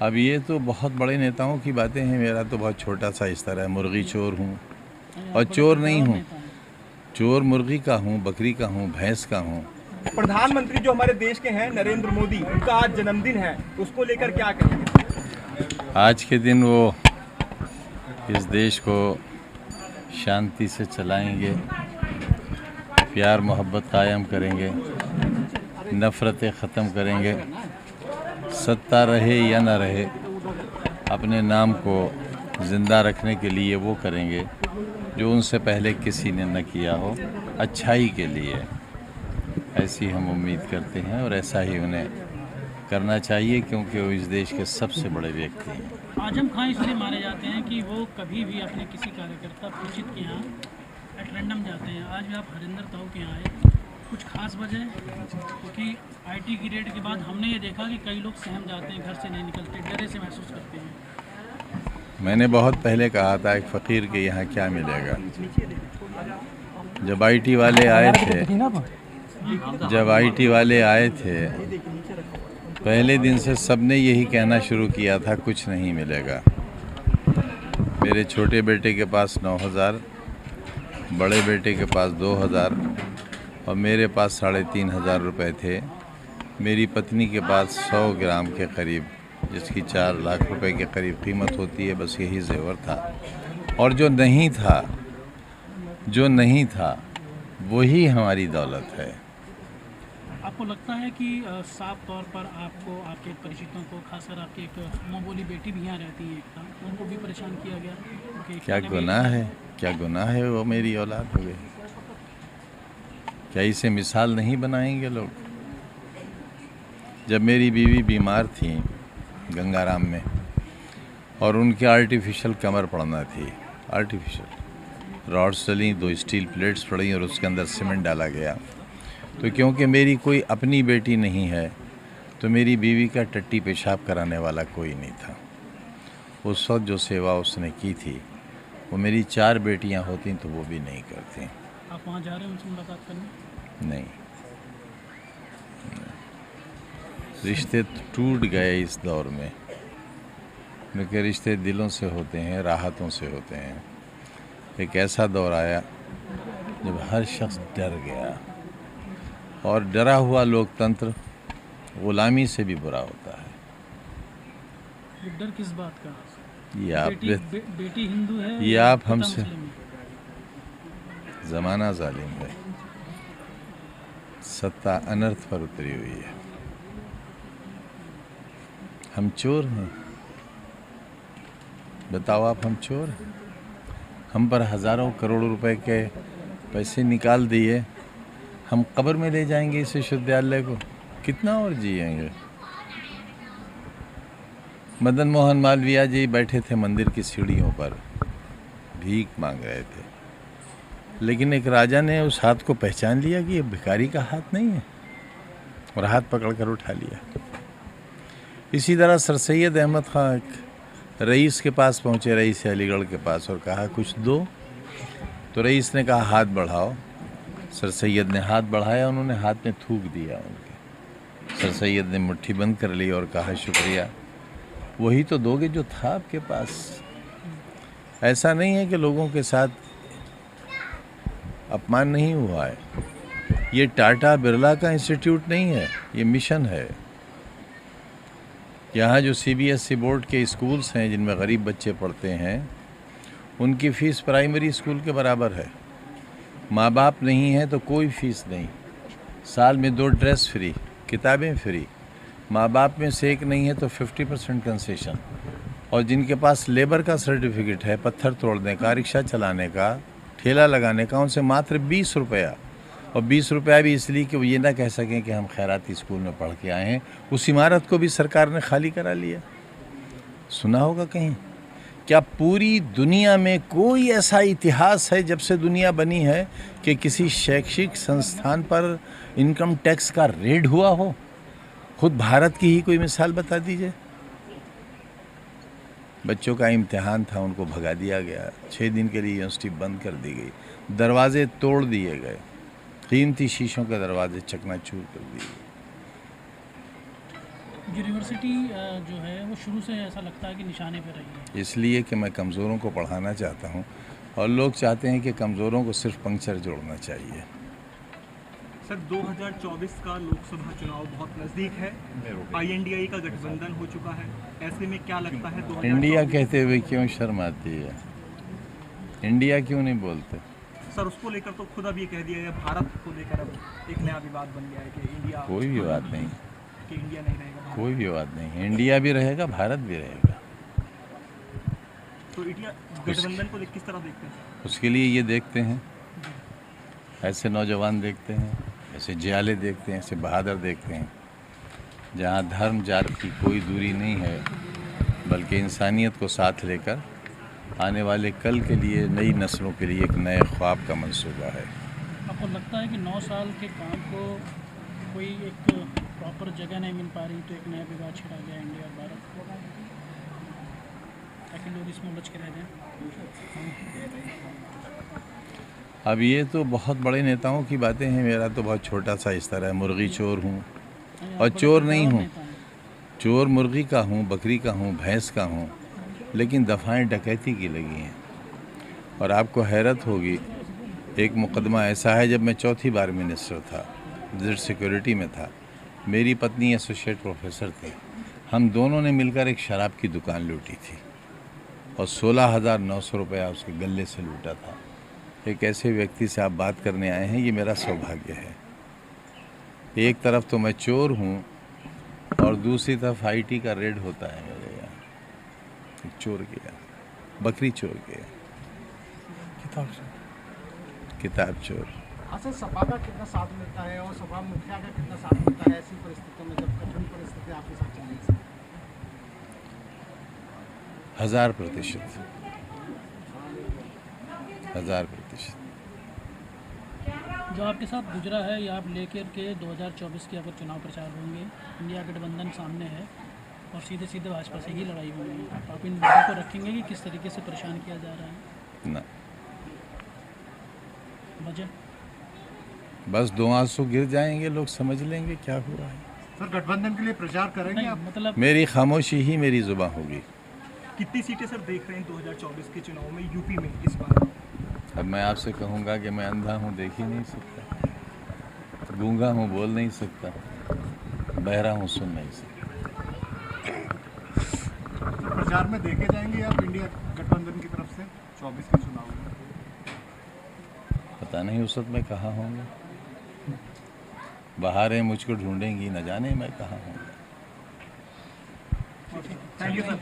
अब ये तो बहुत बड़े नेताओं की बातें हैं, मेरा तो बहुत छोटा सा स्तर है। मुर्गी चोर हूँ और चोर नहीं हूँ, चोर मुर्गी का हूँ, बकरी का हूँ, भैंस का हूँ। प्रधानमंत्री जो हमारे देश के हैं नरेंद्र मोदी, उनका आज जन्मदिन है, उसको लेकर क्या कहेंगे? आज के दिन वो इस देश को शांति से चलाएंगे, प्यार मोहब्बत कायम करेंगे, नफ़रतें ख़त्म करेंगे। सत्ता रहे या न रहे, अपने नाम को ज़िंदा रखने के लिए वो करेंगे जो उनसे पहले किसी ने न किया हो, अच्छाई के लिए। ऐसी हम उम्मीद करते हैं और ऐसा ही उन्हें करना चाहिए, क्योंकि वो इस देश के सबसे बड़े व्यक्ति हैं। आजम खां इसलिए मारे जाते हैं कि वो कभी भी अपने किसी कार्यकर्ता पुचित के यहाँ एट रैंडम जाते हैं। आज भी आप हरिंदर ताऊ के यहाँ आए, कुछ खास वजह? क्योंकि आईटी की रेड के बाद हमने ये देखा कि कई लोग सहम जाते हैं, घर से नहीं निकलते, डरे से महसूस करते हैं। मैंने बहुत पहले कहा था एक फ़कीर के यहाँ क्या मिलेगा। जब आईटी वाले आए थे पहले दिन से सबने यही कहना शुरू किया था, कुछ नहीं मिलेगा। मेरे छोटे बेटे के पास 9,000, बड़े बेटे के पास 2,000 और मेरे पास 3,500 रुपये थे। मेरी पत्नी के पास 100 ग्राम के करीब, जिसकी 4 लाख रुपए के करीब कीमत होती है, बस यही जेवर था। और जो नहीं था वही हमारी दौलत है। आपको लगता है कि साफ तौर पर आपको, आपके परिचितों को, खासकर आपकी एक माँ-बोली बेटी भी यहाँ रहती है एकता, उनको भी परेशान किया गया? क्या गुनाह है वो मेरी औलाद हो गई? क्या इसे मिसाल नहीं बनाएंगे लोग? जब मेरी बीवी बीमार थी गंगाराम में और उनके आर्टिफिशियल कमर पड़ना थी, आर्टिफिशियल रॉड्स डली, 2 स्टील प्लेट्स पड़ी और उसके अंदर सीमेंट डाला गया, तो क्योंकि मेरी कोई अपनी बेटी नहीं है तो मेरी बीवी का टट्टी पेशाब कराने वाला कोई नहीं था। उस वक्त जो सेवा उसने की थी वो मेरी 4 बेटियां होती तो वो भी नहीं करती। आप वहाँ जा रहे हैं उनसे मुलाकात करने? नहीं, रिश्ते टूट गए इस दौर में, क्योंकि रिश्ते दिलों से होते हैं, राहतों से होते हैं। एक ऐसा दौर आया जब हर शख्स डर गया, और डरा हुआ लोकतंत्र गुलामी से भी बुरा होता है। ये डर किस बात का? बेटी हिंदू है, ये आप हमसे, ज़माना जालिम है, सत्ता अनर्थ पर उतरी हुई है। हम चोर हैं? बताओ आप, हम चोर हैं? हम पर हज़ारों करोड़ रुपए के पैसे निकाल दिए, हम कब्र में ले जाएंगे इस विश्वविद्यालय को, कितना और जिएंगे? मदन मोहन मालवीय जी बैठे थे मंदिर की सीढ़ियों पर, भीख मांग रहे थे, लेकिन एक राजा ने उस हाथ को पहचान लिया कि ये भिखारी का हाथ नहीं है, और हाथ पकड़कर उठा लिया। इसी तरह सर सैयद अहमद खां रईस के पास पहुँचे, रईस अलीगढ़ के पास, और कहा कुछ दो, तो रईस ने कहा हाथ बढ़ाओ। सर सैयद ने हाथ बढ़ाया, उन्होंने हाथ में थूक दिया उनके। सर सैयद ने मुट्ठी बंद कर ली और कहा शुक्रिया, वही तो दोगे जो था आपके पास। ऐसा नहीं है कि लोगों के साथ अपमान नहीं हुआ है। ये टाटा बिरला का इंस्टीट्यूट नहीं है, ये मिशन है। यहाँ जो CBSE बोर्ड के स्कूल्स हैं जिनमें गरीब बच्चे पढ़ते हैं, उनकी फ़ीस प्राइमरी स्कूल के बराबर है। माँ बाप नहीं है तो कोई फ़ीस नहीं, साल में 2 ड्रेस फ्री, किताबें फ्री। माँ बाप में से एक नहीं है तो 50% कंसेशन। और जिनके पास लेबर का सर्टिफिकेट है, पत्थर तोड़ने का, रिक्शा चलाने का, ठेला लगाने का, उनसे मात्र 20 रुपया, और 20 रुपया भी इसलिए कि वो ये ना कह सकें कि हम खैराती स्कूल में पढ़ के आए हैं। उस इमारत को भी सरकार ने खाली करा लिया। सुना होगा कहीं? क्या पूरी दुनिया में कोई ऐसा इतिहास है जब से दुनिया बनी है कि किसी शैक्षिक संस्थान पर इनकम टैक्स का रेड हुआ हो? खुद भारत की ही कोई मिसाल बता दीजिए। बच्चों का इम्तिहान था, उनको भगा दिया गया, 6 दिन के लिए यूनिवर्सिटी बंद कर दी गई, दरवाजे तोड़ दिए गए, कीमती शीशों के दरवाजे चकनाचूर कर दिए। यूनिवर्सिटी जो है वो शुरू से ऐसा लगता है कि निशाने पे रही है। इसलिए कि मैं कमज़ोरों को पढ़ाना चाहता हूँ और लोग चाहते हैं कि कमज़ोरों को सिर्फ पंक्चर जोड़ना चाहिए। सर 2024 का लोकसभा चुनाव बहुत नजदीक है, INDI का गठबंधन हो चुका है, ऐसे में क्या लगता है 2024 इंडिया कहते हुए क्यों शर्म आती है? इंडिया क्यों नहीं बोलते? सर उसको लेकर तो खुद अब ये कह दिया है, भारत को लेकर अब एक नया विवाद बन गया है कि इंडिया कोई विवाद नहीं, कि इंडिया नहीं रहेगा भारत। कोई विवाद नहीं। इंडिया भी रहेगा, भारत भी रहेगा। तो इंडिया गठबंधन को किस तरह देखते हैं सर? उसके लिए ये देखते हैं, ऐसे नौजवान देखते हैं, ऐसे जियाले देखते हैं, ऐसे बहादुर देखते हैं, जहाँ धर्म जाति की कोई दूरी नहीं है, बल्कि इंसानियत को साथ लेकर आने वाले कल के लिए, नई नस्लों के लिए एक नए ख्वाब का मंसूबा है। आपको लगता है कि 9 साल के काम को कोई एक प्रॉपर जगह नहीं मिल पा रही, तो एक नया विवाद छिड़ा गया इंडिया और भारत, ताकि लोग इसमें उलझ के रह जाएं? अब ये तो बहुत बड़े नेताओं की बातें हैं, मेरा तो बहुत छोटा सा स्तर है। मुर्गी चोर हूँ नहीं, और आप चोर बड़े नहीं बड़े हूँ। नेता हैं। चोर मुर्गी का हूँ, बकरी का हूँ, भैंस का हूँ, लेकिन दफ़ाएं डकैती की लगी हैं। और आपको हैरत होगी, एक मुकदमा ऐसा है, जब मैं चौथी बार मिनिस्टर था, विजिट सिक्योरिटी में था, मेरी पत्नी एसोसिएट प्रोफेसर थी, हम दोनों ने मिलकर एक शराब की दुकान लूटी थी और 16,900 रुपया उसके गले से लूटा था। एक ऐसे व्यक्ति से आप बात करने आए हैं, ये मेरा सौभाग्य है। एक तरफ तो मैं चोर हूँ और दूसरी तरफ IT का रेड होता है मेरे यहाँ। एक चोर गया, बकरी चोर गया, किताब चोर। अच्छा, सपा का कितना साथ मिलता है और सपा मुखिया का कितना साथ मिलता है ऐसी परिस्थितियों में, जब कठिन परिस्थिति आपके साथ चल रही है? 1000%, 1000%। जो आपके साथ गुजरा है, या आप लेकर के 2024 के अगर चुनाव प्रचार होंगे, इंडिया गठबंधन सामने है और सीधे सीधे भाजपा से ही लड़ाई होगी, तो आप इन मुद्दों को रखेंगे कि किस तरीके से परेशान किया जा रहा है? ना, वजह बस 2 आंसू गिर जाएंगे, लोग समझ लेंगे क्या हुआ है। सर, गठबंधन के लिए प्रचार करेंगे नहीं, आप? मतलब मेरी खामोशी ही मेरी जुबान होगी। कितनी सीटें सर देख रहे हैं 2024 के चुनाव में यूपी में इस बार? अब मैं आपसे कहूँगा कि मैं अंधा हूँ, देख ही नहीं सकता, गूंगा हूँ, बोल नहीं सकता, बहरा हूँ, सुन नहीं सकता। तो प्रचार में देखे जाएंगे आप इंडिया गठबंधन की तरफ से 24 के चुनाव में? पता नहीं उस वक्त मैं कहाँ होंगे, बहारें मुझको ढूंढेंगी, न जाने मैं कहाँ हूँ। Thank you sir.